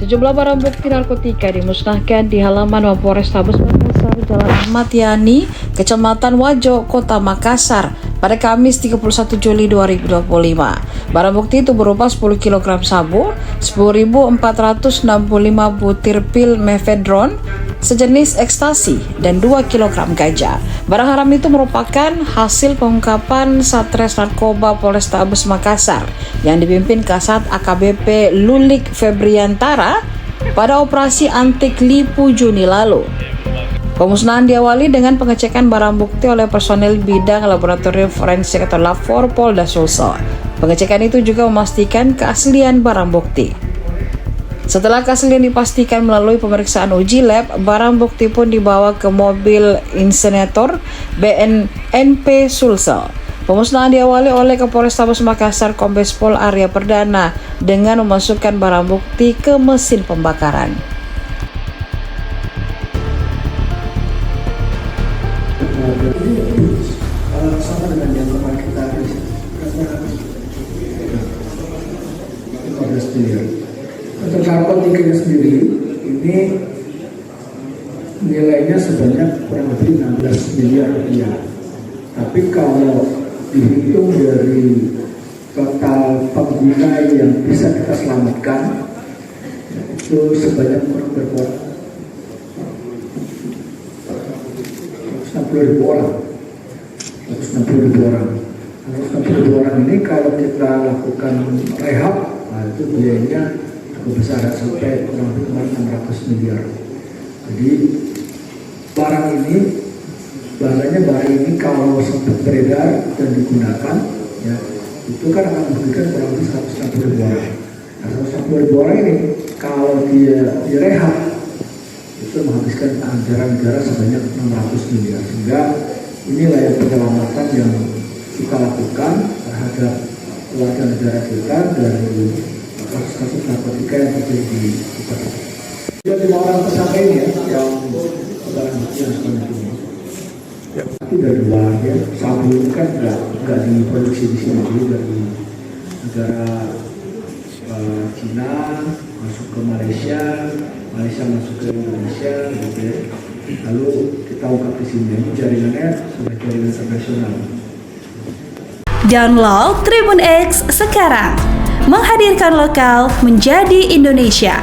Sejumlah barang bukti narkotika dimusnahkan di halaman Mapolrestabes Makassar, Jalan Ahmad Yani, Kecamatan Wajo, Kota Makassar pada Kamis 31 Juli 2025. Barang bukti itu berupa 10 kg sabu, 10.465 butir pil mefedron, sejenis ekstasi, dan 2 kg ganja. Barang haram itu merupakan hasil pengungkapan Satres Narkoba Polrestabes Makassar yang dipimpin Kasat AKBP Lulik Febriantara pada operasi Antik Lipu Juni lalu. Pemusnahan diawali dengan pengecekan barang bukti oleh personel bidang laboratorium forensik atau Lafor Polda Sulsel. Pengecekan itu juga memastikan keaslian barang bukti. Setelah keaslian dipastikan melalui pemeriksaan uji lab, barang bukti pun dibawa ke mobil insinerator BNNP Sulsel. Pemusnahan diawali oleh Kapolrestabes Makassar Kombes Pol Arya Perdana dengan memasukkan barang bukti ke mesin pembakaran. Sama dengan yang kemarin kita untuk narkotika sendiri ini nilainya sebanyak kurang lebih 16 miliar rupiah. Tapi kalau dihitung dari total pengguna yang bisa kita selamatkan itu sebanyak kurang berapa? 160.000 orang. 160.000 orang. 160.000 orang ini kalau kita lakukan rehab, nah itu biayanya cukup besar, sampai kurang lebih 600 miliar. Jadi barang ini kalau sempat beredar dan digunakan, ya itu kan akan memberikan kurang lebih 160.000 orang. Nah, 160.000 orang ini kalau dia direhab itu menghabiskan anggaran negara sebanyak 600 miliar. Sehingga inilah yang penyelamatan yang kita lakukan terhadap warga negara kita dari kasus-kasus narkotika yang terjadi di kita. Jadi 5 orang tersangka ini yang barang bukti yang sebanyak ini. Tapi dari luar ya, sabu itu kan nggak diproduksi di sini, jadi dari negara Cina masuk ke Malaysia masuk ke Indonesia, gitu ya. Lalu kita ungkap di sini, jaringannya sudah jaringan internasional. Download Tribun X sekarang, menghadirkan lokal menjadi Indonesia.